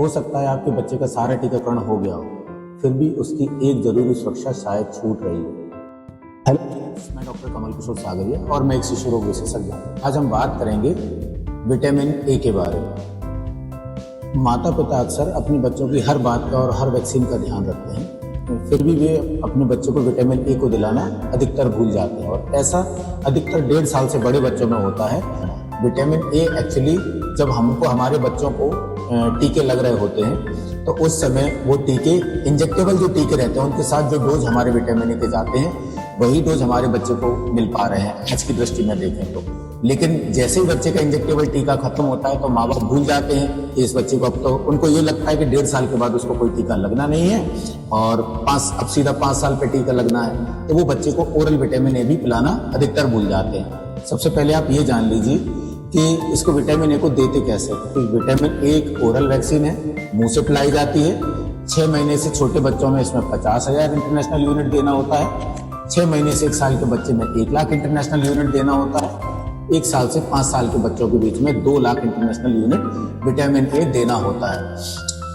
हो सकता है आपके बच्चे का सारा टीकाकरण हो गया हो, फिर भी उसकी एक जरूरी सुरक्षा शायद छूट रही हो। हेलो, मैं डॉक्टर कमल किशोर सागरिया और मैं एक शिशु रोग विशेषज्ञ हूँ। आज हम बात करेंगे विटामिन ए के बारे में। माता पिता अक्सर अपने बच्चों की हर बात का और हर वैक्सीन का ध्यान रखते हैं, फिर भी वे अपने बच्चों को विटामिन ए को दिलाना अधिकतर भूल जाते हैं और ऐसा अधिकतर 1.5 साल से बड़े बच्चों में होता है। विटामिन ए एक्चुअली जब हमको हमारे बच्चों को टीके लग रहे होते हैं तो उस समय वो टीके इंजेक्टेबल जो टीके रहते हैं उनके साथ जो डोज हमारे विटामिन ए के जाते हैं वही डोज हमारे बच्चे को मिल पा रहे हैं आज की दृष्टि में देखें तो। लेकिन जैसे ही बच्चे का इंजेक्टेबल टीका खत्म होता है तो माँ बाप भूल जाते हैं कि इस बच्चे को, अब तो उनको ये लगता है कि 1.5 साल के बाद उसको कोई टीका लगना नहीं है और अब सीधा 5 साल पे टीका लगना है, तो वो बच्चे को ओरल विटामिन ए भी पिलाना अधिकतर भूल जाते हैं। सबसे पहले आप ये जान लीजिए कि इसको विटामिन ए को देते कैसे। तो विटामिन ए एक ओरल वैक्सीन है, मुंह से पिलाई जाती है। 6 महीने से छोटे बच्चों में इसमें 50,000 इंटरनेशनल यूनिट देना होता है। 6 महीने से 1 साल के बच्चे में 1 लाख इंटरनेशनल यूनिट देना होता है। 1 साल से 5 साल के बच्चों के बीच में 2 lakh international unit vitamin A देना होता है।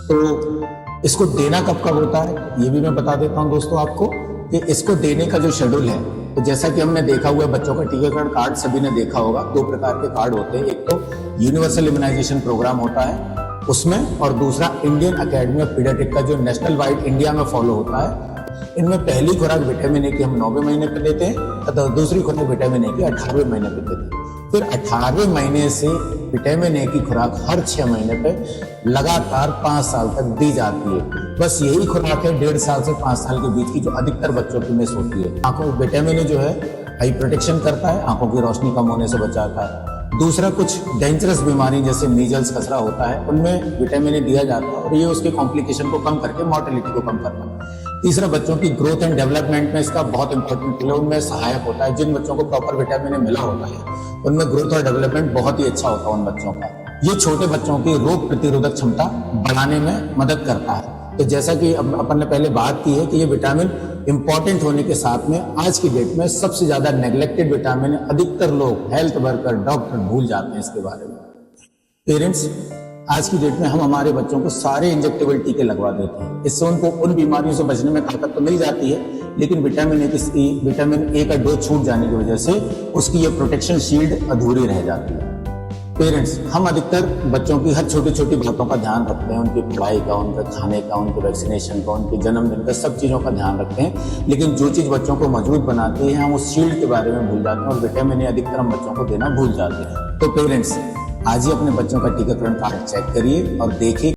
तो इसको देना कब कब होता है ये भी मैं बता देता हूँ दोस्तों आपको कि इसको देने का जो शेड्यूल है, तो जैसा कि हमने देखा हुआ है बच्चों का टीकाकरण कार्ड सभी ने देखा होगा। 2 प्रकार के कार्ड होते हैं, एक तो यूनिवर्सल इम्यूनाइजेशन प्रोग्राम होता है उसमें, और दूसरा इंडियन अकेडमी ऑफ पीडियाट्रिक का जो नेशनल वाइड इंडिया में फॉलो होता है। इनमें पहली खुराक विटामिन ए की हम 9वें महीने पे देते हैं तथा दूसरी खुराक विटामिन ए की 18वें महीने पे देते हैं। फिर 18वें महीने से विटामिन ए की खुराक हर 6 महीने पे लगातार 5 साल तक दी जाती है। बस यही खुराक है 1.5 साल से 5 साल के बीच की जो अधिकतर बच्चों की मिस होती है। आंखों विटामिन ए जो है आई प्रोटेक्शन करता है, आंखों की रोशनी कम होने से बचाता है। दूसरा, कुछ डेंजरस बीमारी जैसे मीजल्स खसरा होता है उनमें विटामिन ए दिया जाता है और ये उसके कॉम्प्लिकेशन को कम करके मॉर्टेलिटी को कम करता है। तीसरा, बच्चों की ग्रोथ एंड डेवलपमेंट में इसका बहुत इंपॉर्टेंट रोल उनमें सहायक होता है। जिन बच्चों को प्रॉपर विटामिन ए मिला होता है उनमें ग्रोथ और डेवलपमेंट बहुत ही अच्छा होता है उन बच्चों का। ये छोटे बच्चों की रोग प्रतिरोधक क्षमता बढ़ाने में मदद करता है। तो जैसा कि अपन ने पहले बात की है कि ये विटामिन इंपॉर्टेंट होने के साथ में आज की डेट में सबसे ज्यादा नेग्लेक्टेड विटामिन है। अधिकतर लोग, हेल्थ वर्कर, डॉक्टर भूल जाते हैं इसके बारे में। पेरेंट्स, आज की डेट में हम हमारे बच्चों को सारे इंजेक्टेबल टीके लगवा देते हैं। इससे उनको उन बीमारियों से बचने में ताकत तो मिल जाती है, लेकिन विटामिन ए का डोज छूट जाने की वजह से उसकी ये प्रोटेक्शन शील्ड अधूरी रह जाती है। पेरेंट्स, हम अधिकतर बच्चों की हर छोटी छोटी बातों का ध्यान रखते हैं, उनकी पढ़ाई का, उनके खाने का, उनके वैक्सीनेशन का, उनके जन्मदिन का, सब चीज़ों का ध्यान रखते हैं, लेकिन जो चीज़ बच्चों को मजबूत बनाती है हम उस शील्ड के बारे में भूल जाते हैं और विटामिन ए अधिकतर हम बच्चों को देना भूल जाते हैं। तो पेरेंट्स, आज ही अपने बच्चों का टीकाकरण कार्ड चेक करिए और देखिए